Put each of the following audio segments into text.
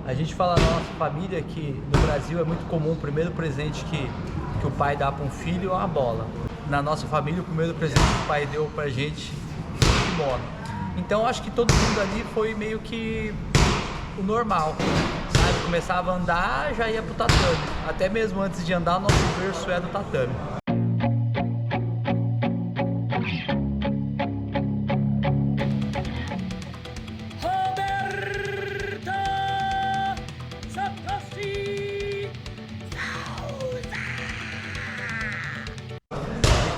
A gente fala na nossa família que no Brasil é muito comum o primeiro presente que o pai dá para um filho é uma bola. Na nossa família, o primeiro presente que o pai deu pra gente foi um kimono. Então acho que todo mundo ali foi meio que o normal, sabe? Começava a andar, já ia pro tatame. Até mesmo antes de andar, o nosso berço era do tatame.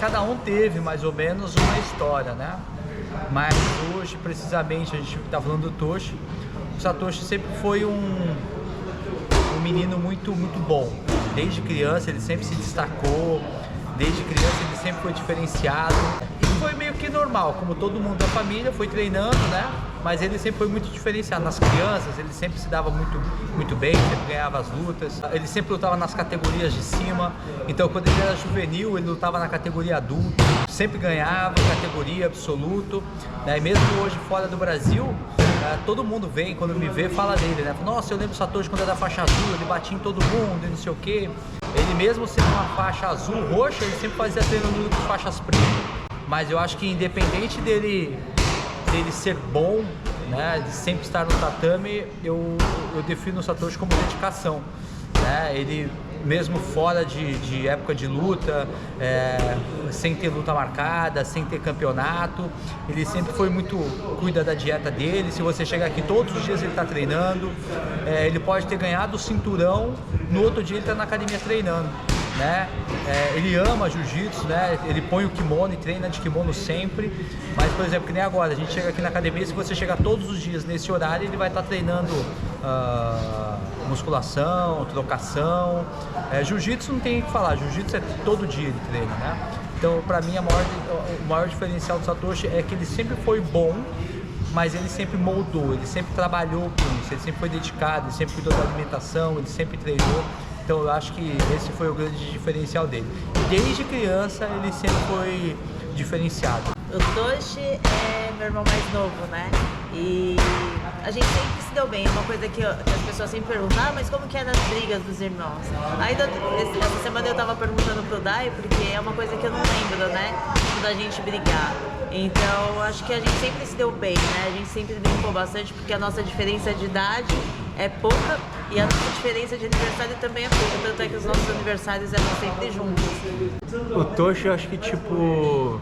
Cada um teve mais ou menos uma história, né? Mas hoje, precisamente, a gente está falando do Toshi. O Satoshi sempre foi um menino muito bom. Desde criança ele sempre se destacou, desde criança ele sempre foi diferenciado. E foi meio que normal, como todo mundo da família, foi treinando, né? Mas ele sempre foi muito diferenciado. Nas crianças, ele sempre se dava muito bem, sempre ganhava as lutas. Ele sempre lutava nas categorias de cima. Então, quando ele era juvenil, ele lutava na categoria adulto. Sempre ganhava, categoria absoluto. Né? E mesmo hoje, fora do Brasil, todo mundo vem, quando me vê, fala dele, né? Nossa, eu lembro do Satoshi quando era faixa azul, ele batia em todo mundo e não sei o quê. Ele mesmo sendo uma faixa azul, roxa, ele sempre fazia treino com faixas pretas. Mas eu acho que independente dele ser bom, né, de sempre estar no tatame, eu defino o Satoshi como dedicação, né? Ele mesmo fora de época de luta, sem ter luta marcada, sem ter campeonato, ele sempre foi cuida da dieta dele. Se você chegar aqui todos os dias ele está treinando, ele pode ter ganhado o cinturão, no outro dia ele está na academia treinando, né? Ele ama jiu-jitsu, né? Ele põe o kimono e treina de kimono sempre. Mas, por exemplo, que nem agora, a gente chega aqui na academia, se você chegar todos os dias nesse horário, ele vai estar treinando musculação, trocação. Jiu-jitsu não tem o que falar, jiu-jitsu é todo dia ele treina, né? Então, pra mim, o maior diferencial do Satoshi é que ele sempre foi bom, mas ele sempre moldou, ele sempre trabalhou com isso, ele sempre foi dedicado, ele sempre cuidou da alimentação, ele sempre treinou. Então eu acho que esse foi o grande diferencial dele. Desde criança ele sempre foi diferenciado. O Toshi é meu irmão mais novo, né? E a gente sempre se deu bem. É uma coisa que as pessoas sempre perguntam, mas como que é nas brigas dos irmãos? Ainda essa semana eu tava perguntando pro Dai, porque é uma coisa que eu não lembro, né? Da gente brigar. Então acho que a gente sempre se deu bem, né? A gente sempre brincou bastante, porque a nossa diferença de idade é pouca e a nossa diferença de aniversário também é pouca. Tanto é que os nossos aniversários eram sempre juntos. O Toshi, eu acho que tipo...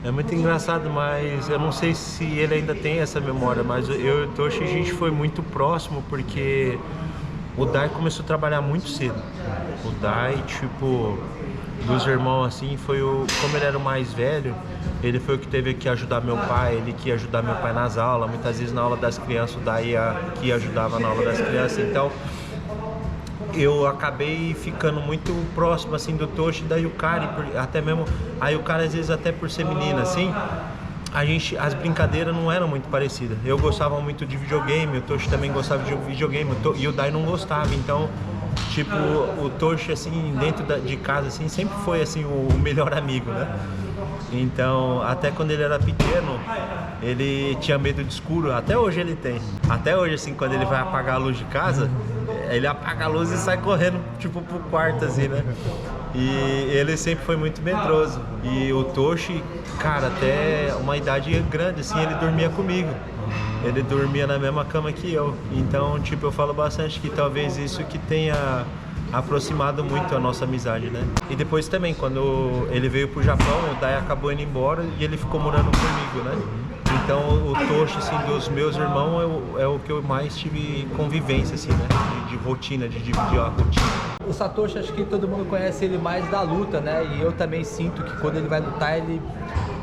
É muito engraçado, mas eu não sei se ele ainda tem essa memória, mas eu e o Toshi, a gente foi muito próximo, porque o Dai começou a trabalhar muito cedo. O Dai, tipo, dos irmãos, assim, como ele era o mais velho, ele foi o que teve que ajudar meu pai, ele que ia ajudar meu pai nas aulas, muitas vezes na aula das crianças, o Dai que ajudava na aula das crianças, então eu acabei ficando muito próximo, assim, do Toshi e da Yukari, até mesmo a Yukari, às vezes, até por ser menina, assim, as brincadeiras não eram muito parecidas. Eu gostava muito de videogame, o Toshi também gostava de videogame, e o Dai não gostava, então, tipo, o Toshi, assim, dentro de casa, assim, sempre foi, assim, o melhor amigo, né? Então, até quando ele era pequeno, ele tinha medo de escuro, até hoje ele tem. Até hoje, assim, quando ele vai apagar a luz de casa, ele apaga a luz e sai correndo, tipo, pro quarto, assim, né? E ele sempre foi muito medroso. E o Toshi, cara, até uma idade grande, assim, ele dormia comigo. Ele dormia na mesma cama que eu. Então, tipo, eu falo bastante que talvez isso que tenha aproximado muito a nossa amizade, né? E depois também, quando ele veio pro Japão, o Dai acabou indo embora e ele ficou morando comigo, né? Então o Toshi, assim, dos meus irmãos é o que eu mais tive convivência, assim, né? De rotina, de dividir a rotina. O Satoshi, acho que todo mundo conhece ele mais da luta, né? E eu também sinto que quando ele vai lutar, ele...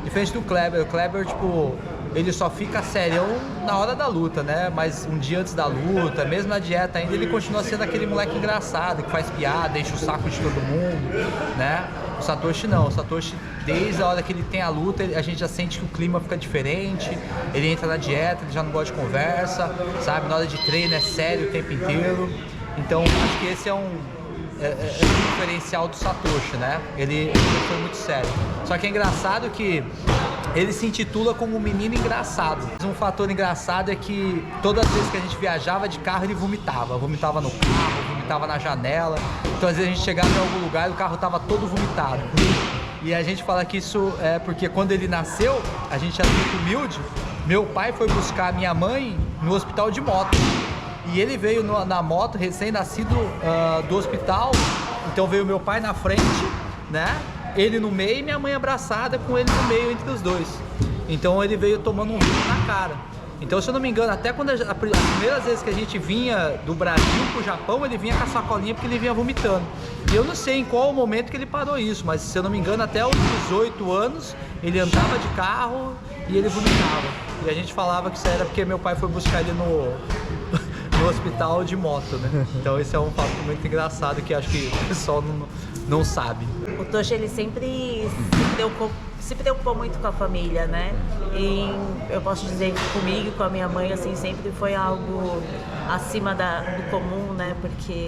Diferente do Kleber, o Kleber, tipo, ele só fica serião na hora da luta, né? Mas um dia antes da luta, mesmo na dieta ainda, ele continua sendo aquele moleque engraçado, que faz piada, enche o saco de todo mundo, né? O Satoshi não, o Satoshi, desde a hora que ele tem a luta, a gente já sente que o clima fica diferente, ele entra na dieta, ele já não gosta de conversa, sabe? Na hora de treino é sério o tempo inteiro. Então, acho que esse é o diferencial do Satoshi, né? Ele foi muito sério. Só que é engraçado que ele se intitula como um menino engraçado. Um fator engraçado é que todas as vezes que a gente viajava de carro, ele vomitava. Vomitava no carro, vomitava na janela. Então às vezes a gente chegava em algum lugar e o carro estava todo vomitado. E a gente fala que isso é porque quando ele nasceu, a gente era muito humilde. Meu pai foi buscar a minha mãe no hospital de moto. E ele veio na moto, recém-nascido do hospital. Então veio meu pai na frente, né? Ele no meio e minha mãe abraçada com ele no meio entre os dois. Então ele veio tomando um vinho na cara. Então, se eu não me engano, até quando as primeiras vezes que a gente vinha do Brasil pro Japão, ele vinha com a sacolinha porque ele vinha vomitando. E eu não sei em qual momento que ele parou isso, mas se eu não me engano, até os 18 anos, ele andava de carro e ele vomitava. E a gente falava que isso era porque meu pai foi buscar ele no hospital de moto, né? Então esse é um fato muito engraçado que acho que o pessoal não sabe. O Toshi, ele sempre se preocupou muito com a família, né? E eu posso dizer que comigo e com a minha mãe, assim, sempre foi algo acima do comum, né? Porque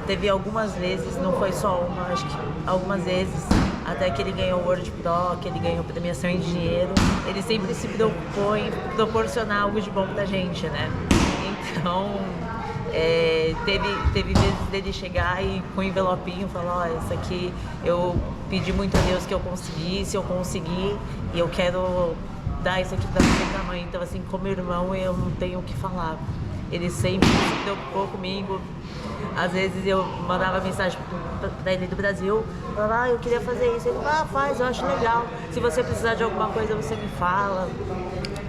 teve algumas vezes, não foi só uma, acho que algumas vezes, até que ele ganhou o World Pro, que ele ganhou premiação em dinheiro, ele sempre se preocupou em proporcionar algo de bom pra gente, né? Então, teve vezes dele chegar e com um envelopinho falar, ó, isso aqui eu pedi muito a Deus que eu conseguisse, eu consegui e eu quero dar isso aqui pra você e pra mãe. Então, assim, como irmão, eu não tenho o que falar. Ele sempre se preocupou comigo. Às vezes eu mandava mensagem pra ele do Brasil, falava, eu queria fazer isso. Ele falava, faz, eu acho legal. Se você precisar de alguma coisa, você me fala.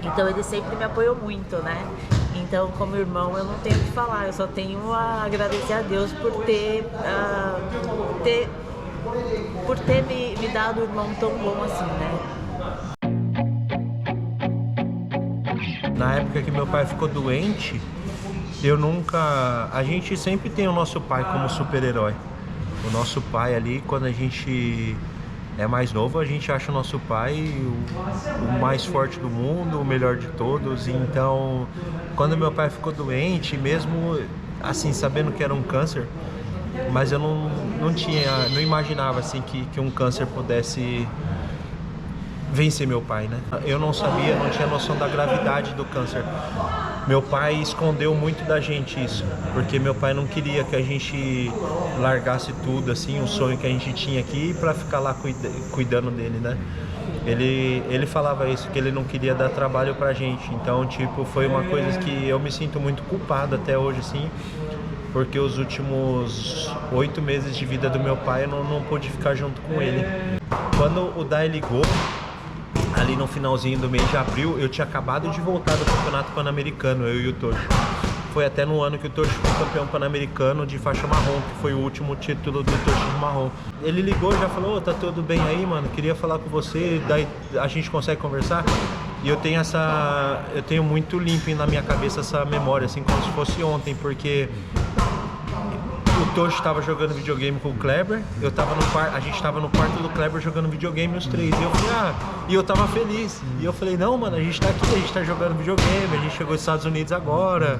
Então ele sempre me apoiou muito, né? Então, como irmão, eu não tenho o que falar. Eu só tenho a agradecer a Deus por ter me dado um irmão tão bom assim, né? Na época que meu pai ficou doente, a gente sempre tem o nosso pai como super-herói. O nosso pai ali, quando a gente é mais novo, a gente acha o nosso pai o mais forte do mundo, o melhor de todos. Então, quando meu pai ficou doente, mesmo assim, sabendo que era um câncer, mas eu não imaginava assim que um câncer pudesse vencer meu pai, né? Eu não sabia, não tinha noção da gravidade do câncer. Meu pai escondeu muito da gente isso, porque meu pai não queria que a gente largasse tudo, assim, o sonho que a gente tinha aqui para ficar lá cuidando dele, né? Ele falava isso, que ele não queria dar trabalho pra gente. Então, tipo, foi uma coisa que eu me sinto muito culpado até hoje, assim, porque os últimos 8 meses de vida do meu pai eu não pude ficar junto com ele. Quando o Dai ligou, ali no finalzinho do mês de abril, eu tinha acabado de voltar do Campeonato Pan-Americano, eu e o Toshi. Foi até no ano que o Toshi foi campeão pan-americano de faixa marrom, que foi o último título do Toshi de marrom. Ele ligou e já falou, tá tudo bem aí, mano? Queria falar com você, daí a gente consegue conversar? E eu tenho muito limpo na minha cabeça essa memória, assim, como se fosse ontem, porque o Toshi estava jogando videogame com o Kleber, a gente estava no quarto do Kleber jogando videogame os três, e eu falei, e eu tava feliz, e eu falei, não, mano, a gente tá aqui, a gente tá jogando videogame, a gente chegou aos Estados Unidos agora,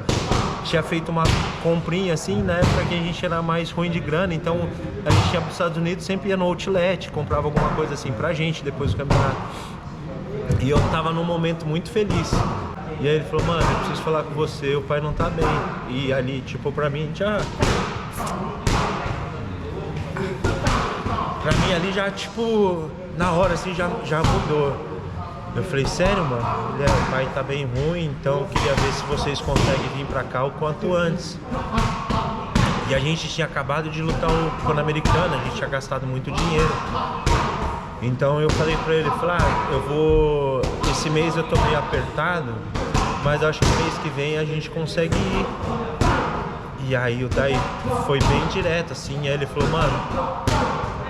tinha feito uma comprinha assim, na época que a gente era mais ruim de grana, então a gente ia para os Estados Unidos, sempre ia no outlet, comprava alguma coisa assim pra gente depois do campeonato, e eu tava num momento muito feliz. E aí ele falou, mano, eu preciso falar com você, o pai não tá bem. E ali, tipo, pra mim ali já, tipo, na hora, assim, já mudou. Eu falei, sério, mano? O pai tá bem ruim, então eu queria ver se vocês conseguem vir pra cá o quanto antes. E a gente tinha acabado de lutar o Pan-Americano, a gente tinha gastado muito dinheiro. Então eu falei pra ele, esse mês eu tô meio apertado, mas acho que mês que vem a gente consegue ir. E aí o Dai foi bem direto, assim, e aí ele falou, mano,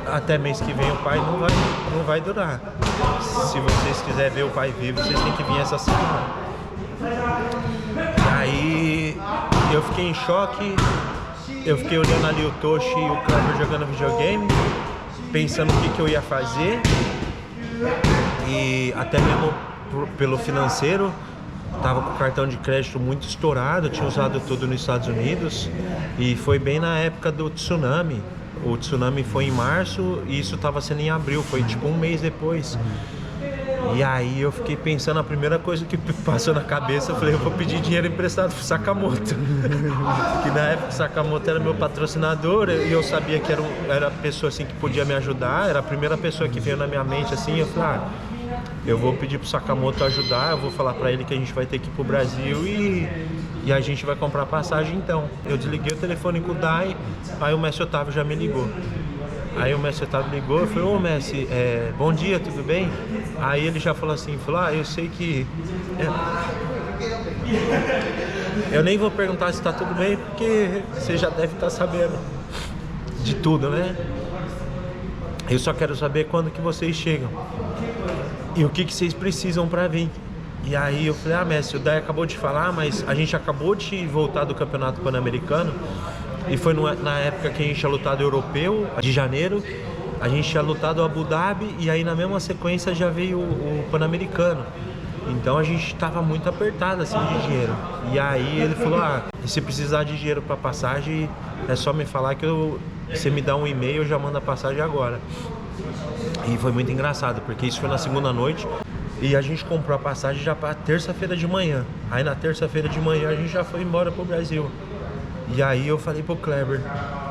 até mês que vem o pai não vai durar. Se vocês quiserem ver o pai vivo, vocês têm que vir essa semana. E aí eu fiquei em choque, eu fiquei olhando ali o Toshi e o Kleber jogando videogame, pensando o que eu ia fazer, e até mesmo pelo financeiro, tava com o cartão de crédito muito estourado, tinha usado tudo nos Estados Unidos, e foi bem na época do tsunami. O tsunami foi em março e isso estava sendo em abril, foi tipo um mês depois. E aí eu fiquei pensando, a primeira coisa que passou na cabeça, eu falei, eu vou pedir dinheiro emprestado pro Sakamoto. Que na época o Sakamoto era meu patrocinador e eu sabia que era a pessoa assim que podia me ajudar, era a primeira pessoa que veio na minha mente assim, eu falei, eu vou pedir pro Sakamoto ajudar, eu vou falar pra ele que a gente vai ter que ir pro Brasil e a gente vai comprar passagem então. Eu desliguei o telefone com o Dai, aí o Messi Otávio já me ligou. Aí o Messi Otávio ligou, eu falei, ô Messi, bom dia, tudo bem? Aí ele já falou assim, eu sei que... Eu nem vou perguntar se tá tudo bem, porque você já deve estar sabendo de tudo, né? Eu só quero saber quando que vocês chegam e o que vocês precisam pra vir. E aí eu falei, Messi, o Dai acabou de falar, mas a gente acabou de voltar do Campeonato Pan-Americano. E foi na época que a gente tinha lutado europeu, de janeiro, a gente tinha lutado Abu Dhabi e aí na mesma sequência já veio o Pan-Americano. Então a gente estava muito apertado assim de dinheiro. E aí ele falou, se precisar de dinheiro para passagem, é só me falar que você me dá um e-mail, eu já mando a passagem agora. E foi muito engraçado, porque isso foi na segunda noite e a gente comprou a passagem já para terça-feira de manhã. Aí na terça-feira de manhã a gente já foi embora pro Brasil. E aí eu falei pro Kleber,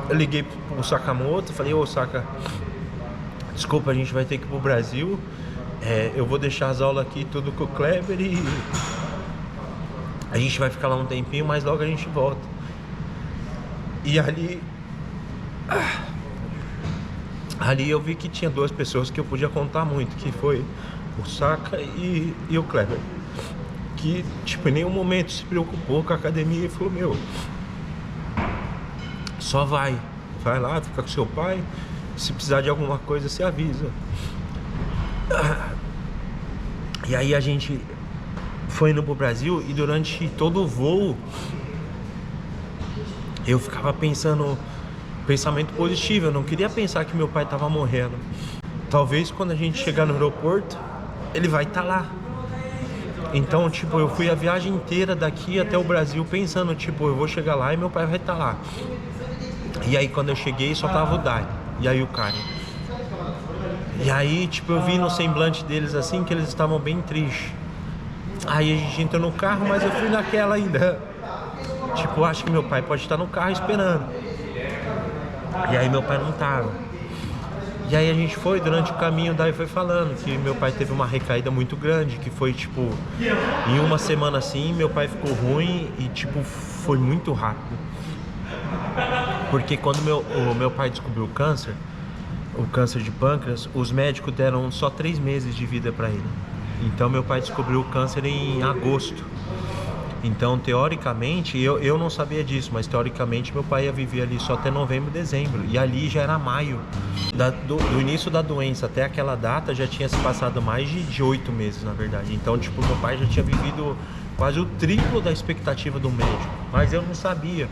eu liguei pro Sakamoto, falei, ô Saka, desculpa, a gente vai ter que ir pro Brasil, eu vou deixar as aulas aqui tudo com o Kleber e a gente vai ficar lá um tempinho, mas logo a gente volta. E ali eu vi que tinha duas pessoas que eu podia contar muito, que foi o Saka e o Kleber, que tipo, em nenhum momento se preocupou com a academia e falou, só vai lá, fica com seu pai, se precisar de alguma coisa você avisa. E aí a gente foi indo pro Brasil e durante todo o voo eu ficava pensando, pensamento positivo, eu não queria pensar que meu pai tava morrendo. Talvez quando a gente chegar no aeroporto, ele vai estar lá. Então, tipo, eu fui a viagem inteira daqui até o Brasil pensando, tipo, eu vou chegar lá e meu pai vai estar lá. E aí quando eu cheguei só tava o Dai e aí o Karen. E aí tipo eu vi no semblante deles assim que eles estavam bem tristes. Aí a gente entrou no carro, mas eu fui naquela ainda, tipo, acho que meu pai pode estar no carro esperando. E aí meu pai não tava. E aí a gente foi, durante o caminho o Dai foi falando que meu pai teve uma recaída muito grande, que foi tipo, em uma semana assim, meu pai ficou ruim e tipo, foi muito rápido. Porque quando o meu pai descobriu o câncer de pâncreas, os médicos deram só 3 meses de vida para ele. Então meu pai descobriu o câncer em agosto. Então teoricamente, eu não sabia disso, mas teoricamente meu pai ia viver ali só até novembro, dezembro. E ali já era maio. Do início da doença até aquela data já tinha se passado mais de 8 meses, na verdade. Então tipo, meu pai já tinha vivido quase o triplo da expectativa do médico. Mas eu não sabia.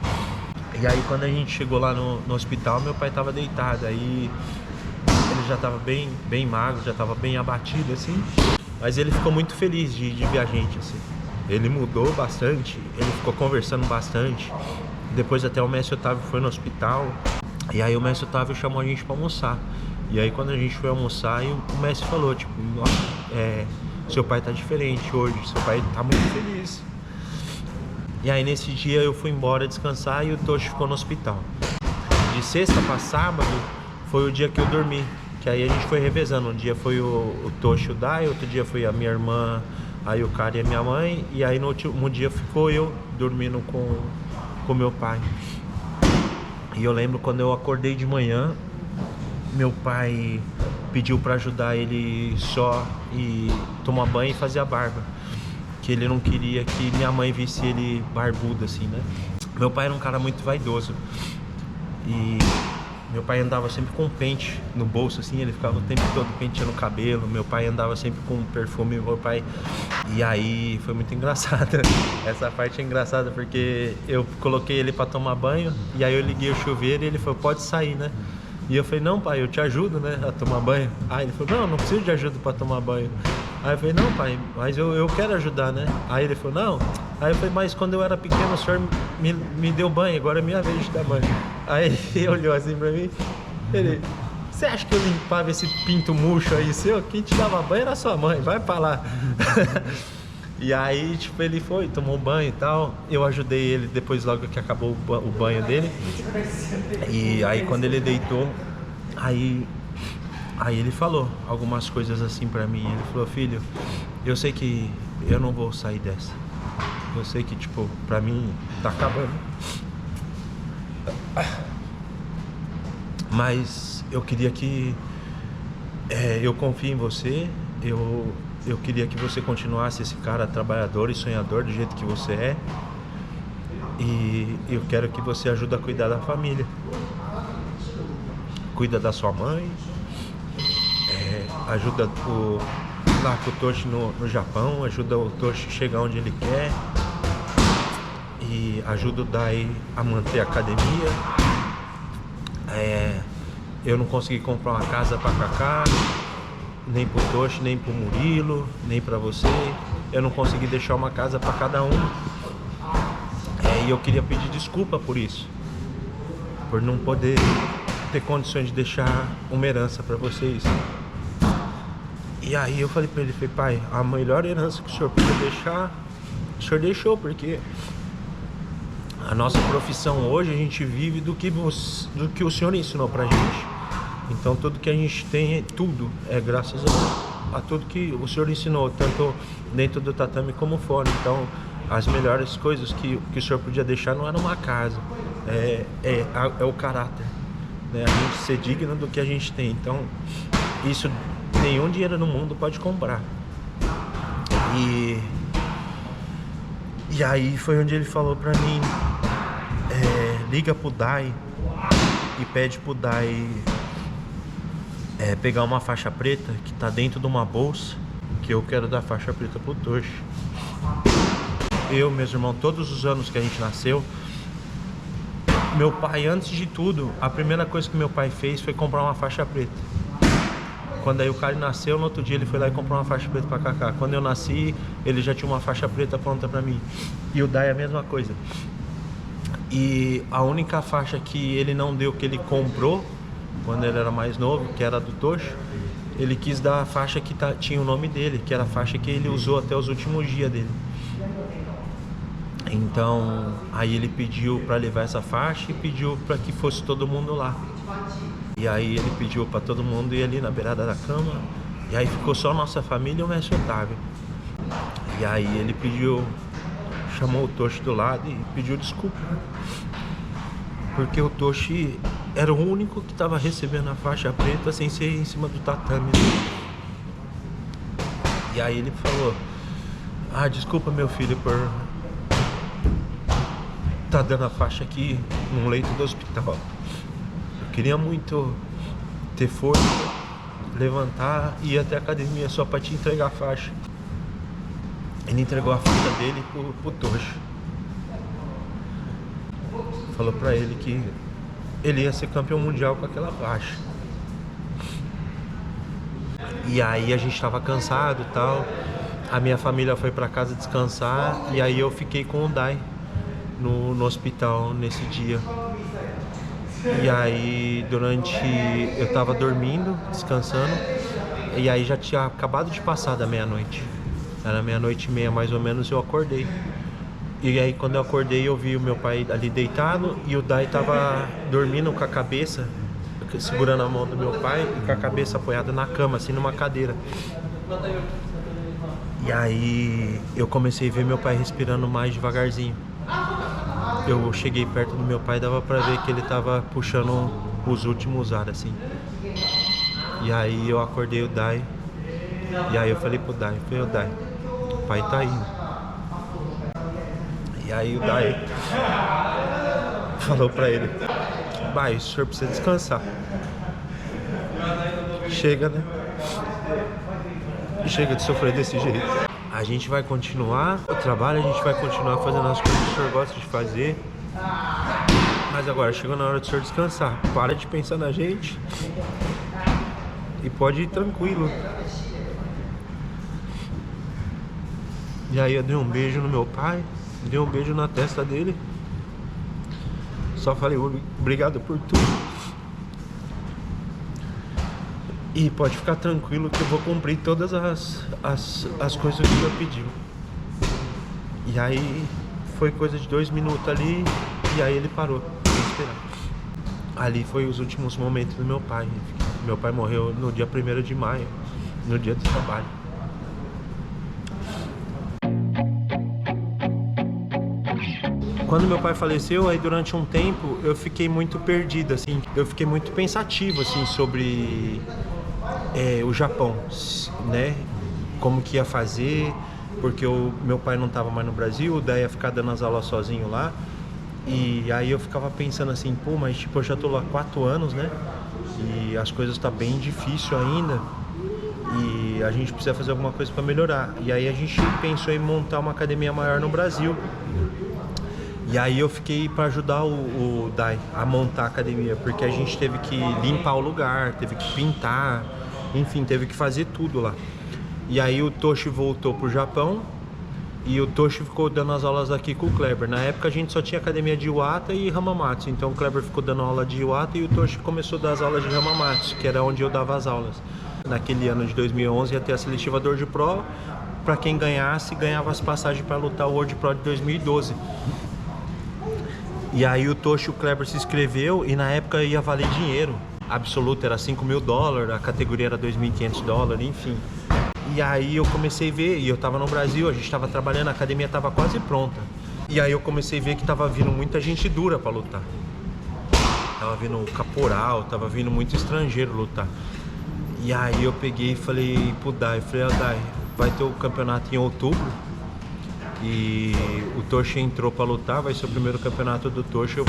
E aí quando a gente chegou lá no hospital, meu pai estava deitado, aí ele já estava bem magro, já estava bem abatido assim, mas ele ficou muito feliz de ver a gente assim. Ele mudou bastante, ele ficou conversando bastante. Depois até o Messi Otávio foi no hospital, e aí o Messi Otávio chamou a gente para almoçar. E aí quando a gente foi almoçar, o Messi falou, tipo, seu pai tá diferente hoje, seu pai tá muito feliz. E aí nesse dia eu fui embora descansar e o Toshi ficou no hospital. De sexta para sábado foi o dia que eu dormi, que aí a gente foi revezando. Um dia foi o Toshi e o Dai, outro dia foi a minha irmã, aí o cara e a minha mãe, e aí no último dia ficou eu dormindo com meu pai. E eu lembro quando eu acordei de manhã, meu pai pediu para ajudar ele só e tomar banho e fazer a barba, que ele não queria que minha mãe visse ele barbudo assim, né? Meu pai era um cara muito vaidoso e meu pai andava sempre com pente no bolso assim, ele ficava o tempo todo penteando o cabelo. Meu pai andava sempre com perfume, meu pai. E aí foi muito engraçado. Essa parte é engraçada porque eu coloquei ele para tomar banho e aí eu liguei o chuveiro e ele falou, pode sair, né? E eu falei, não pai, eu te ajudo, né, a tomar banho. Aí ele falou, não preciso de ajuda para tomar banho. Aí eu falei, não pai, mas eu quero ajudar, né? Aí ele falou, não. Aí eu falei, mas quando eu era pequeno o senhor me deu banho, agora é minha vez de dar banho. Aí ele olhou assim pra mim, você você acha que eu limpava esse pinto murcho aí seu? Quem te dava banho era sua mãe, vai pra lá. E aí, tipo, ele foi, tomou banho e tal. Eu ajudei ele depois, logo que acabou o banho dele. E aí, quando ele deitou, aí ele falou algumas coisas assim pra mim. Ele falou: filho, eu sei que eu não vou sair dessa. Eu sei que, tipo, pra mim tá acabando. Mas eu queria que... eu confio em você. Eu queria que você continuasse esse cara trabalhador e sonhador do jeito que você é. E eu quero que você ajude a cuidar da família. Cuida da sua mãe. Ajuda lá com o Toshi no Japão. Ajuda o Toshi a chegar onde ele quer. E ajuda o Dai a manter a academia. Eu não consegui comprar uma casa pra Kaká, nem pro Toshi, nem pro Murilo, nem pra você. Eu não consegui deixar uma casa pra cada um. E eu queria pedir desculpa por isso, por não poder ter condições de deixar uma herança pra vocês. E aí eu falei pra ele, pai, a melhor herança que o senhor podia deixar, o senhor deixou, porque a nossa profissão hoje, a gente vive do que o senhor ensinou pra gente. Então tudo que a gente tem, tudo é graças a tudo que o senhor ensinou, tanto dentro do tatame como fora. Então as melhores coisas que o senhor podia deixar não era uma casa, é o caráter, né? A gente ser digno do que a gente tem. Então isso nenhum dinheiro no mundo pode comprar. E aí foi onde ele falou pra mim, liga pro Dai e pede pro Dai pegar uma faixa preta que tá dentro de uma bolsa, que eu quero dar faixa preta pro Toshi. Eu, meus irmãos, todos os anos que a gente nasceu, meu pai, antes de tudo, a primeira coisa que meu pai fez foi comprar uma faixa preta. Quando aí o Kari nasceu, no outro dia ele foi lá e comprou uma faixa preta pra Kaká. Quando eu nasci, ele já tinha uma faixa preta pronta pra mim. E o Dai é a mesma coisa. E a única faixa que ele não deu, que ele comprou quando ele era mais novo, que era do Toshi, ele quis dar a faixa que tinha o nome dele, que era a faixa que ele usou até os últimos dias dele. Então aí ele pediu para levar essa faixa e pediu para que fosse todo mundo lá. E aí ele pediu para todo mundo ir ali na beirada da cama. E aí ficou só a nossa família e o mestre Otávio. E aí ele chamou o Toshi do lado e pediu desculpa, porque o Toshi era o único que estava recebendo a faixa preta sem ser em cima do tatame. E aí ele falou: desculpa, meu filho, por tá dando a faixa aqui num leito do hospital. Eu queria muito ter força, levantar e ir até a academia só para te entregar a faixa. Ele entregou a faixa dele pro Toshi. Falou pra ele que ele ia ser campeão mundial com aquela faixa. E aí a gente tava cansado e tal. A minha família foi pra casa descansar. E aí eu fiquei com o Dai no hospital nesse dia. E aí eu tava dormindo, descansando. E aí já tinha acabado de passar da meia-noite. Era 00:30 mais ou menos, eu acordei. E aí quando eu acordei eu vi o meu pai ali deitado e o Dai tava dormindo com a cabeça, segurando a mão do meu pai e com a cabeça apoiada na cama, assim, numa cadeira. E aí eu comecei a ver meu pai respirando mais devagarzinho. Eu cheguei perto do meu pai, dava pra ver que ele tava puxando os últimos ar, assim. E aí eu acordei o Dai. E aí eu falei pro Dai, ô Dai, o pai tá indo. E aí o Dai falou pra ele: pai, o senhor precisa descansar. Chega, né? Chega de sofrer desse jeito. A gente vai continuar o trabalho, a gente vai continuar fazendo as coisas que o senhor gosta de fazer. Mas agora chegou na hora do senhor descansar. Para de pensar na gente e pode ir tranquilo. E aí eu dei um beijo no meu pai, dei um beijo na testa dele. Só falei: obrigado por tudo. E pode ficar tranquilo que eu vou cumprir todas as coisas que o senhor pediu. E aí foi coisa de 2 minutos ali, e aí ele parou de esperar. Ali foi os últimos momentos do meu pai. Meu pai morreu no dia 1º de maio, no dia do trabalho. Quando meu pai faleceu, aí durante um tempo eu fiquei muito perdido, assim. Eu fiquei muito pensativo, assim, sobre o Japão, né? Como que ia fazer, porque meu pai não estava mais no Brasil, daí ia ficar dando as aulas sozinho lá. E aí eu ficava pensando assim, pô, mas tipo, eu já tô lá há 4 anos, né? E as coisas tá bem difícil ainda. E a gente precisa fazer alguma coisa para melhorar. E aí a gente pensou em montar uma academia maior no Brasil. E aí eu fiquei para ajudar o Dai a montar a academia, porque a gente teve que limpar o lugar, teve que pintar, enfim, teve que fazer tudo lá. E aí o Toshi voltou pro Japão e o Toshi ficou dando as aulas aqui com o Kleber. Na época a gente só tinha academia de Iwata e Hamamatsu, então o Kleber ficou dando aula de Iwata e o Toshi começou a dar as aulas de Hamamatsu, que era onde eu dava as aulas. Naquele ano de 2011 ia ter a seletiva do World Pro, para quem ganhasse, ganhava as passagens para lutar o World Pro de 2012. E aí o Toshi e o Kleber se inscreveu e na época ia valer dinheiro. Absoluto era $5.000, a categoria era $2.500, enfim. E aí eu comecei a ver, e eu tava no Brasil, a gente tava trabalhando, a academia tava quase pronta. E aí eu comecei a ver que tava vindo muita gente dura pra lutar. Tava vindo caporal, tava vindo muito estrangeiro lutar. E aí eu peguei e falei pro Dai, Dai, vai ter o campeonato em outubro. E o Toshi entrou pra lutar, vai ser o primeiro campeonato do Toshi, eu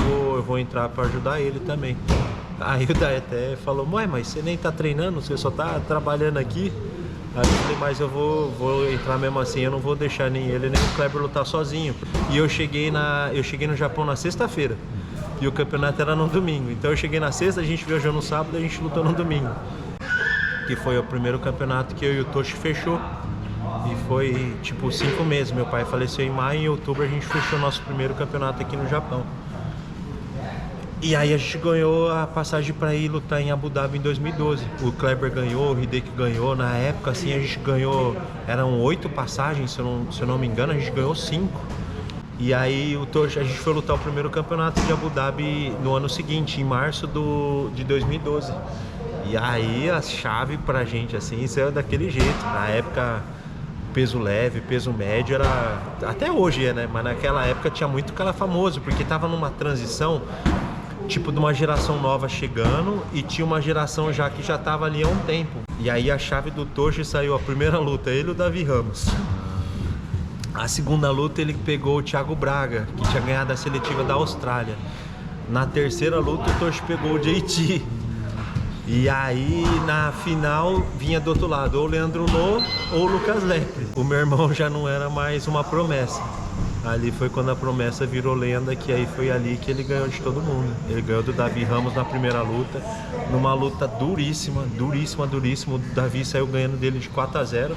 vou entrar pra ajudar ele também. Aí o Dai até falou, mãe, mas você nem tá treinando, você só tá trabalhando aqui. Aí eu falei, mas eu vou entrar mesmo assim, eu não vou deixar nem ele nem o Kleber lutar sozinho. E eu cheguei no Japão na sexta-feira, e o campeonato era no domingo. Então eu cheguei na sexta, a gente viajou no sábado e a gente lutou no domingo. Que foi o primeiro campeonato que eu e o Toshi fechou. E foi tipo 5 meses, meu pai faleceu em maio e em outubro a gente fechou nosso primeiro campeonato aqui no Japão. E aí a gente ganhou a passagem para ir lutar em Abu Dhabi em 2012. O Kleber ganhou, o Hideki ganhou. Na época assim a gente ganhou, eram 8 passagens, se eu não me engano, a gente ganhou 5. E aí a gente foi lutar o primeiro campeonato de Abu Dhabi no ano seguinte, em março de 2012. E aí a chave pra gente assim, isso é daquele jeito. Na época peso leve, peso médio era, até hoje né, mas naquela época tinha muito cara famoso, porque tava numa transição, tipo de uma geração nova chegando e tinha uma geração já que já tava ali há um tempo. E aí a chave do Toshi saiu, a primeira luta, ele e o Davi Ramos. A segunda luta ele pegou o Thiago Braga, que tinha ganhado a seletiva da Austrália. Na terceira luta o Toshi pegou o JT. E aí na final vinha do outro lado ou o Leandro Lô ou o Lucas Lepre. O meu irmão já não era mais uma promessa. Ali foi quando a promessa virou lenda, que aí foi ali que ele ganhou de todo mundo. Ele ganhou do Davi Ramos na primeira luta, numa luta duríssima. O Davi saiu ganhando dele de 4-0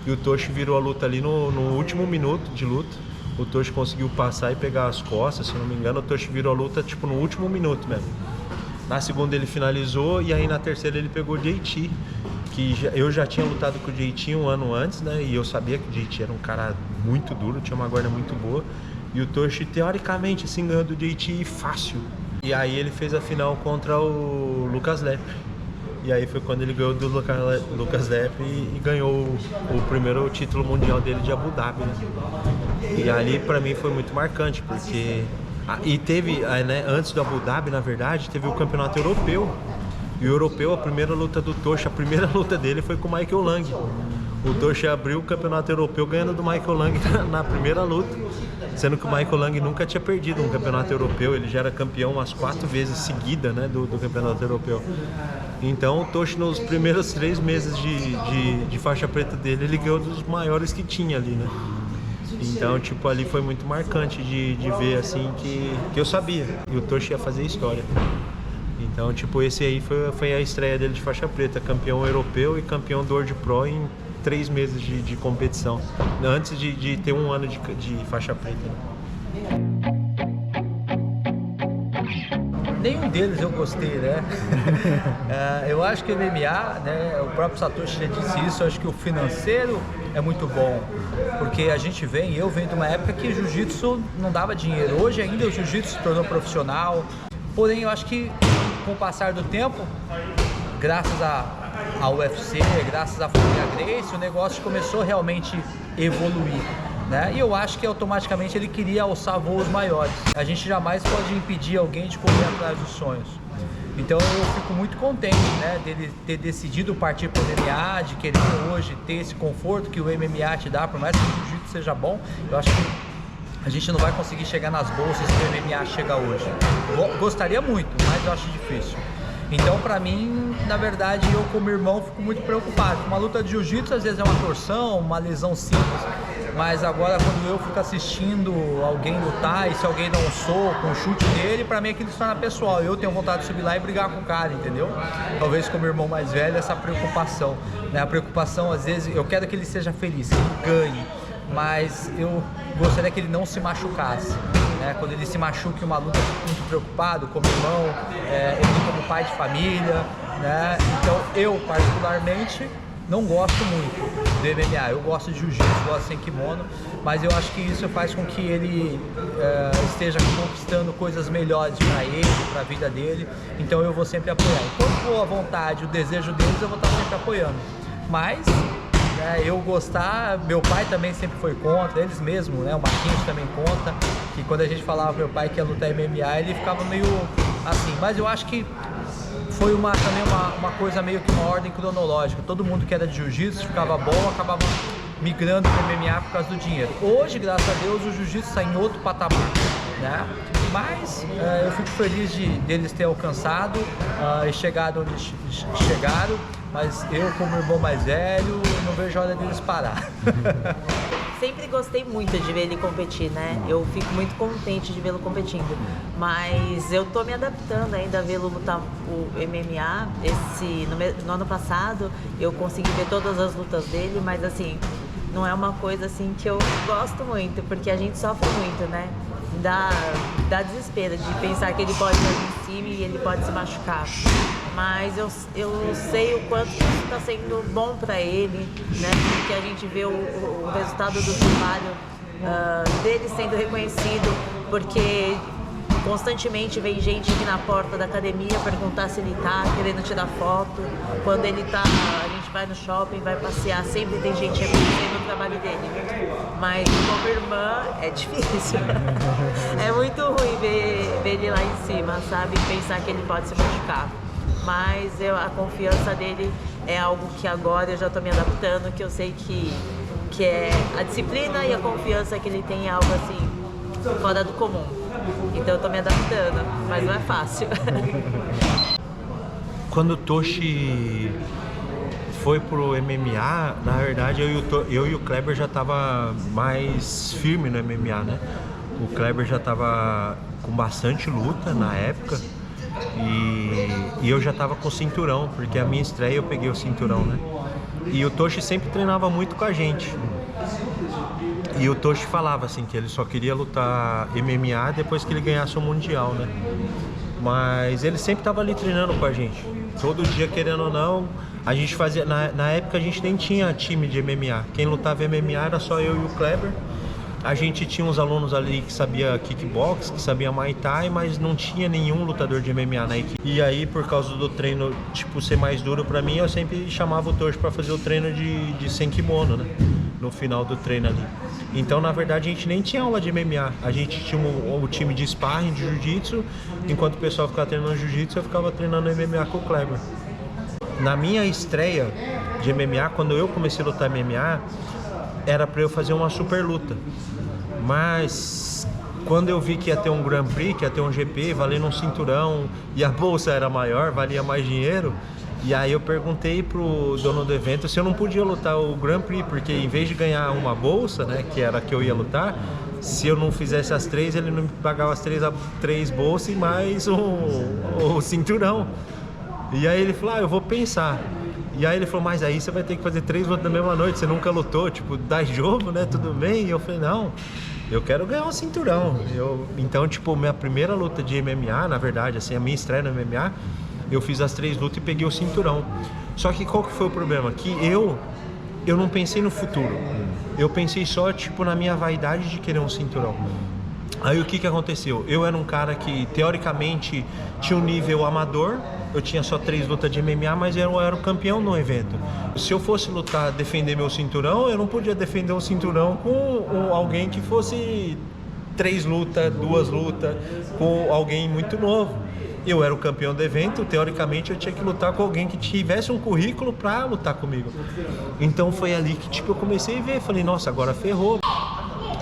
e o Toshi virou a luta ali no último minuto de luta. O Toshi conseguiu passar e pegar as costas, se não me engano, o Toshi virou a luta tipo no último minuto mesmo. Na segunda ele finalizou e aí na terceira ele pegou o JT, que eu já tinha lutado com o JT um ano antes, né? E eu sabia que o JT era um cara muito duro, tinha uma guarda muito boa. E o Toshi, teoricamente, assim, ganhou do JT fácil. E aí ele fez a final contra o Lucas Lepre. E aí foi quando ele ganhou do Lucas Lepre e ganhou o primeiro título mundial dele de Abu Dhabi, né? E ali pra mim foi muito marcante, porque... E teve, né, antes do Abu Dhabi, na verdade, teve o campeonato europeu. E o europeu, a primeira luta do Toshi, a primeira luta dele foi com o Michael Lang. O Toshi abriu o campeonato europeu ganhando do Michael Lang na primeira luta. Sendo que o Michael Lang nunca tinha perdido um campeonato europeu, ele já era campeão umas 4 vezes seguidas, né, do campeonato europeu. Então o Toshi nos primeiros 3 meses de faixa preta dele, ele ganhou dos maiores que tinha ali, né. Então, tipo, ali foi muito marcante de ver, assim, que eu sabia. E o Toshi ia fazer história. Então, tipo, esse aí foi a estreia dele de faixa preta. Campeão europeu e campeão do World Pro em 3 meses de competição. Antes de ter um ano de faixa preta. nenhum deles eu gostei, né? Eu acho que o MMA, né, o próprio Satoshi já disse isso, eu acho que o financeiro é muito bom, porque eu venho de uma época que o jiu-jitsu não dava dinheiro. Hoje ainda o jiu-jitsu se tornou profissional, porém eu acho que com o passar do tempo, graças ao UFC, graças à família Gracie, o negócio começou realmente a evoluir, né? E eu acho que automaticamente ele queria alçar voos maiores. A gente jamais pode impedir alguém de correr atrás dos sonhos. Então eu fico muito contente, né, dele ter decidido partir para o MMA, de querer hoje ter esse conforto que o MMA te dá, por mais que o jiu-jitsu seja bom. Eu acho que a gente não vai conseguir chegar nas bolsas que o MMA chega hoje. Gostaria muito, mas eu acho difícil. Então, pra mim, na verdade, eu como irmão fico muito preocupado. Uma luta de jiu-jitsu às vezes é uma torção, uma lesão simples, mas agora quando eu fico assistindo alguém lutar e se alguém dá um soco, um chute nele, pra mim aquilo se torna pessoal. Eu tenho vontade de subir lá e brigar com o cara, entendeu? Talvez como irmão mais velho, essa preocupação, né? A preocupação, às vezes, eu quero que ele seja feliz, que ele ganhe, mas eu gostaria que ele não se machucasse. Quando ele se machuca em uma luta, eu fico muito preocupado como irmão, ele como pai de família, né? Então eu particularmente não gosto muito do MMA. Eu gosto de jiu-jitsu, gosto sem kimono, mas eu acho que isso faz com que ele esteja conquistando coisas melhores para ele, para a vida dele. Então eu vou sempre apoiar. Enquanto for a vontade, o desejo deles, eu vou estar sempre apoiando. Mas eu gostar, meu pai também sempre foi contra, eles mesmos, né? O Marquinhos também conta, que quando a gente falava pro meu pai que ia lutar MMA, ele ficava meio assim, mas eu acho que foi também uma coisa meio que uma ordem cronológica. Todo mundo que era de jiu-jitsu ficava bom, acabava migrando pro MMA por causa do dinheiro. Hoje, graças a Deus, o jiu-jitsu está em outro patamar, né? Mas eu fico feliz deles ter alcançado e chegado onde chegaram. Mas eu, como irmão mais velho, não vejo a hora deles parar. Sempre gostei muito de ver ele competir, né? Eu fico muito contente de vê-lo competindo. Mas eu tô me adaptando ainda a vê-lo lutar o MMA. No ano passado eu consegui ver todas as lutas dele, mas assim, não é uma coisa assim que eu gosto muito, porque a gente sofre muito, né? Dá desespero de pensar que ele pode ir em cima e ele pode se machucar. Mas eu sei o quanto isso está sendo bom para ele, né? Porque a gente vê o resultado do trabalho dele sendo reconhecido, porque constantemente vem gente aqui na porta da academia perguntar se ele tá querendo tirar foto. Quando ele tá, a gente vai no shopping, vai passear, sempre tem gente reconhecendo o trabalho dele. Mas como irmã é difícil. É muito ruim ver ele lá em cima, sabe? Pensar que ele pode se machucar. Mas a confiança dele é algo que agora eu já estou me adaptando, que eu sei que é a disciplina e a confiança que ele tem é algo assim, fora do comum. Então eu estou me adaptando, mas não é fácil. Quando o Toshi foi pro MMA, na verdade eu e o Kleber já tava mais firme no MMA, né? O Kleber já tava com bastante luta na época. E eu já tava com o cinturão, porque a minha estreia eu peguei o cinturão, né? E o Toshi sempre treinava muito com a gente. E o Toshi falava assim que ele só queria lutar MMA depois que ele ganhasse o Mundial, né? Mas ele sempre tava ali treinando com a gente. Todo dia, querendo ou não, a gente fazia... Na época a gente nem tinha time de MMA. Quem lutava MMA era só eu e o Kleber. A gente tinha uns alunos ali que sabia kickbox, que sabia Muay Thai, mas não tinha nenhum lutador de MMA na equipe. E aí, por causa do treino, tipo, ser mais duro pra mim, eu sempre chamava o Toshi pra fazer o treino de sem kimono, né? No final do treino ali. Então, na verdade, a gente nem tinha aula de MMA. A gente tinha o time de sparring, de jiu-jitsu. Enquanto o pessoal ficava treinando jiu-jitsu, eu ficava treinando MMA com o Kleber. Na minha estreia de MMA, quando eu comecei a lutar MMA, era pra eu fazer uma super luta. Mas quando eu vi que ia ter um Grand Prix, que ia ter um GP valendo um cinturão e a bolsa era maior, valia mais dinheiro, e aí eu perguntei pro dono do evento se eu não podia lutar o Grand Prix, porque em vez de ganhar uma bolsa, né, que era a que eu ia lutar, se eu não fizesse as três, ele não me pagava as três bolsas e mais o cinturão. E aí ele falou, eu vou pensar. E aí ele falou, mas aí você vai ter que fazer 3 lutas na mesma noite, você nunca lutou, tipo, dá jogo, né, tudo bem? E eu falei, não. eu quero ganhar um cinturão. Então, tipo, minha primeira luta de MMA, na verdade, assim, a minha estreia no MMA, eu fiz as 3 lutas e peguei o cinturão. Só que qual que foi o problema? Que eu não pensei no futuro. Eu pensei só, tipo, na minha vaidade de querer um cinturão. Aí o que aconteceu? Eu era um cara que, teoricamente, tinha um nível amador. Eu tinha só 3 lutas de MMA, mas eu era o campeão no evento. Se eu fosse lutar, defender meu cinturão, eu não podia defender um cinturão com alguém que fosse 3 lutas, 2 lutas, com alguém muito novo. Eu era o campeão do evento, teoricamente eu tinha que lutar com alguém que tivesse um currículo pra lutar comigo. Então foi ali que, tipo, eu comecei a ver, falei, nossa, agora ferrou.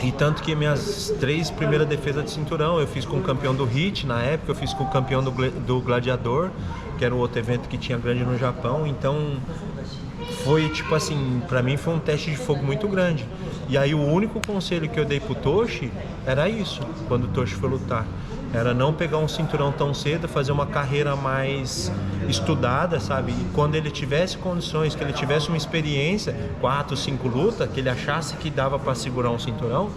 E tanto que minhas 3 primeiras defesas de cinturão eu fiz com o campeão do HIT na época, eu fiz com o campeão do Gladiador, que era o outro evento que tinha grande no Japão. Então foi tipo assim, pra mim foi um teste de fogo muito grande. E aí o único conselho que eu dei pro Toshi era isso, quando o Toshi foi lutar. Era não pegar um cinturão tão cedo, fazer uma carreira mais estudada, sabe? E quando ele tivesse condições, que ele tivesse uma experiência, 4, 5 lutas, que ele achasse que dava para segurar um cinturão,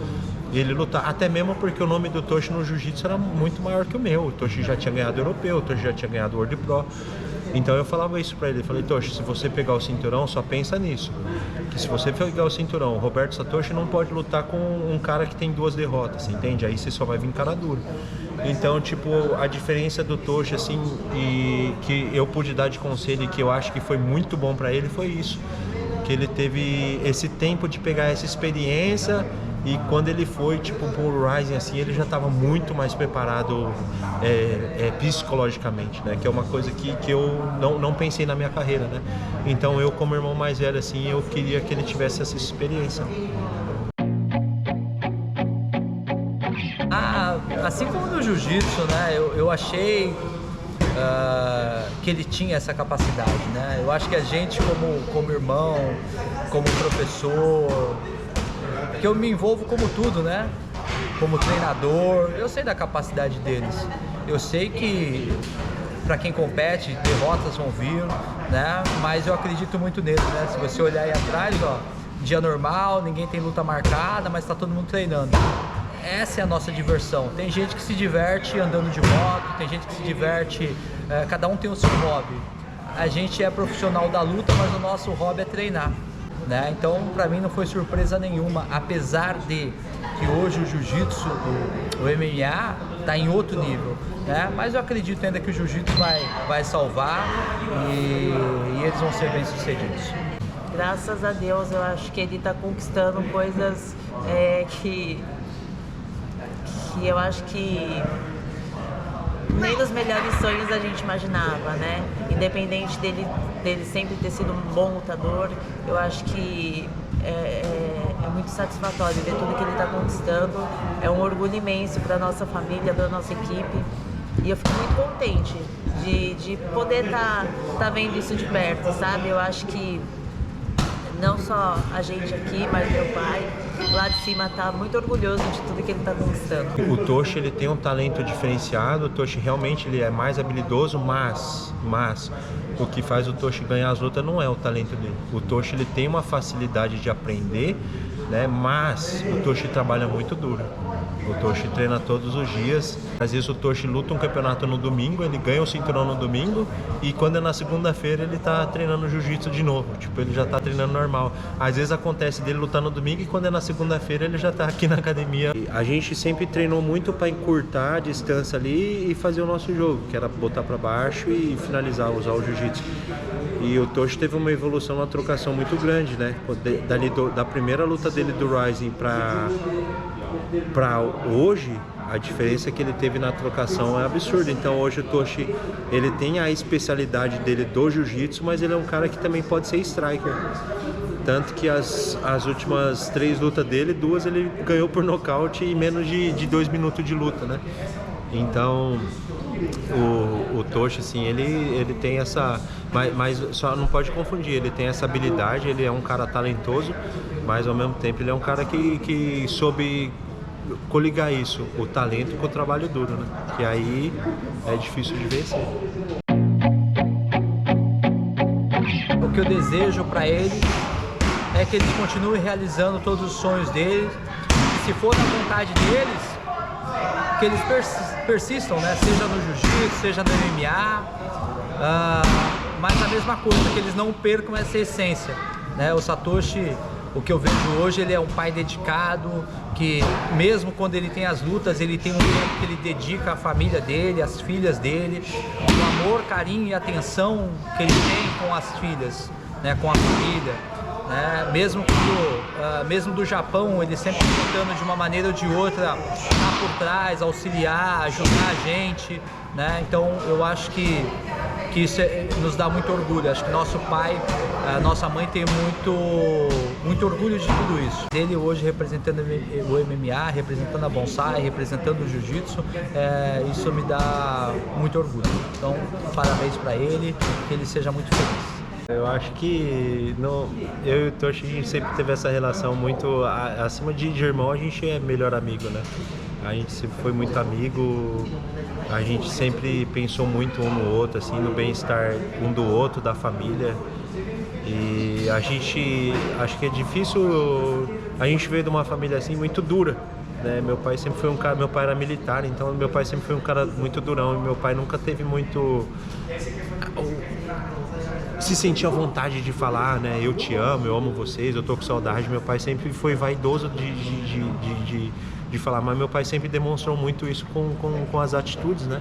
ele lutar. Até mesmo porque o nome do Toshi no jiu-jitsu era muito maior que o meu. O Toshi já tinha ganhado o europeu, o Toshi já tinha ganhado o World Pro. Então eu falava isso pra ele, eu falei, Toshi, se você pegar o cinturão, só pensa nisso. Que se você pegar o cinturão, o Roberto Satoshi não pode lutar com um cara que tem 2 derrotas, entende? Aí você só vai vir cara duro. Então, tipo, a diferença do Toshi, assim, e que eu pude dar de conselho e que eu acho que foi muito bom pra ele, foi isso. Que ele teve esse tempo de pegar essa experiência. E quando ele foi, tipo, pro Rising, assim, ele já estava muito mais preparado psicologicamente, né? Que é uma coisa que eu não pensei na minha carreira, né? Então eu, como irmão mais velho, assim, eu queria que ele tivesse essa experiência. Assim como no jiu-jitsu, né? Eu achei que ele tinha essa capacidade, né? Eu acho que a gente, como irmão, como professor, que eu me envolvo como tudo, né? Como treinador, eu sei da capacidade deles. Eu sei que para quem compete, derrotas vão vir, né? Mas eu acredito muito neles, né? Se você olhar aí atrás, ó, dia normal, ninguém tem luta marcada, mas tá todo mundo treinando. Essa é a nossa diversão. Tem gente que se diverte andando de moto, tem gente que se diverte, cada um tem o seu hobby. A gente é profissional da luta, mas o nosso hobby é treinar. Né? Então, para mim não foi surpresa nenhuma, apesar de que hoje o jiu-jitsu, o MMA, está em outro nível, né? Mas eu acredito ainda que o jiu-jitsu vai salvar e eles vão ser bem-sucedidos. Graças a Deus, eu acho que ele está conquistando coisas que eu acho que nem nos melhores sonhos a gente imaginava, né? Independente dele sempre ter sido um bom lutador, eu acho que é muito satisfatório ver tudo que ele está conquistando. É um orgulho imenso para nossa família, para nossa equipe. E eu fico muito contente de poder tá vendo isso de perto, sabe? Eu acho que não só a gente aqui, mas meu pai lá de cima tá muito orgulhoso de tudo que ele tá conquistando. O Toshi, ele tem um talento diferenciado, o Toshi realmente ele é mais habilidoso, mas o que faz o Toshi ganhar as lutas não é o talento dele. O Toshi, ele tem uma facilidade de aprender, né? Mas o Toshi trabalha muito duro. O Toshi treina todos os dias. Às vezes o Toshi luta um campeonato no domingo, ele ganha o cinturão no domingo e quando é na segunda-feira ele tá treinando jiu-jitsu de novo. Tipo, ele já tá treinando normal. Às vezes acontece dele lutar no domingo e quando é na segunda-feira ele já tá aqui na academia. A gente sempre treinou muito para encurtar a distância ali e fazer o nosso jogo, que era botar para baixo e finalizar, usar o jiu-jitsu. E o Toshi teve uma evolução, uma trocação muito grande, né? Da primeira luta dele do Rising para hoje, a diferença que ele teve na trocação é absurda. Então hoje o Toshi, ele tem a especialidade dele do jiu-jitsu, mas ele é um cara que também pode ser striker. Tanto que as últimas 3 lutas dele, 2 ele ganhou por nocaute em menos de 2 minutos de luta, né? Então o Toshi, assim, ele tem essa... Mas só não pode confundir, ele tem essa habilidade, ele é um cara talentoso, mas ao mesmo tempo ele é um cara que soube coligar isso, o talento com o trabalho duro, né? Que aí é difícil de vencer. O que eu desejo para ele é que eles continuem realizando todos os sonhos deles, se for da vontade deles, que eles persistam, né? Seja no jiu-jitsu, seja no MMA, mas a mesma coisa, que eles não percam essa essência, né? O Satoshi, o que eu vejo hoje, ele é um pai dedicado, que mesmo quando ele tem as lutas, ele tem um tempo que ele dedica à família dele, às filhas dele, o amor, carinho e atenção que ele tem com as filhas, né? Com a família. Mesmo do Japão, ele sempre tentando de uma maneira ou de outra estar por trás, auxiliar, ajudar a gente, né? Então eu acho que isso nos dá muito orgulho. Acho que nosso pai, nossa mãe tem muito orgulho de tudo isso. Ele hoje representando o MMA, representando a Bonsai, representando o Jiu-Jitsu, isso me dá muito orgulho. Então parabéns para ele, que ele seja muito feliz. Eu acho que eu e o Toshi, a gente sempre teve essa relação muito acima de irmão, a gente é melhor amigo, né? A gente sempre foi muito amigo, a gente sempre pensou muito um no outro, assim, no bem-estar um do outro, da família. E a gente, acho que é difícil, a gente veio de uma família assim muito dura, né? Meu pai sempre foi um cara, meu pai era militar, então meu pai sempre foi um cara muito durão, e meu pai nunca teve muito se sentia à vontade de falar, né? Eu te amo, eu amo vocês, eu tô com saudade. Meu pai sempre foi vaidoso de falar, mas meu pai sempre demonstrou muito isso com as atitudes, né?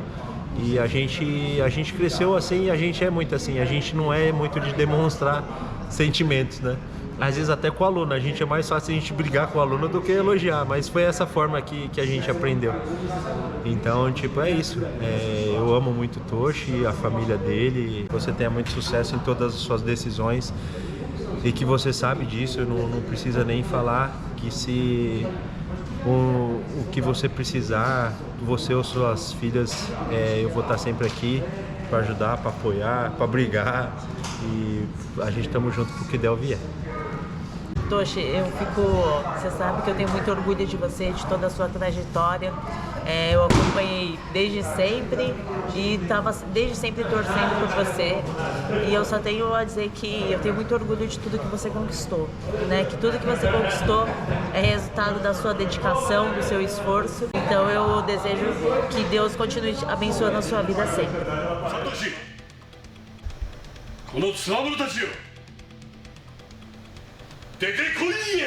E a gente cresceu assim, a gente é muito assim, a gente não é muito de demonstrar sentimentos, né? Às vezes até com o aluno, a gente é mais fácil a gente brigar com o aluno do que elogiar, mas foi essa forma que a gente aprendeu. Então, tipo, é isso. Eu amo muito o Toshi, a família dele. Você tenha muito sucesso em todas as suas decisões e que você sabe disso, não precisa nem falar que se o que você precisar, você ou suas filhas, eu vou estar sempre aqui para ajudar, para apoiar, para brigar, e a gente estamos junto pro que der ou vier. Toshi, você sabe que eu tenho muito orgulho de você, de toda a sua trajetória. Eu acompanhei desde sempre e estava desde sempre torcendo por você. E eu só tenho a dizer que eu tenho muito orgulho de tudo que você conquistou, né? Que tudo que você conquistou é resultado da sua dedicação, do seu esforço. Então eu desejo que Deus continue abençoando a sua vida sempre. Satoshi! このつわものたちよ出てこいや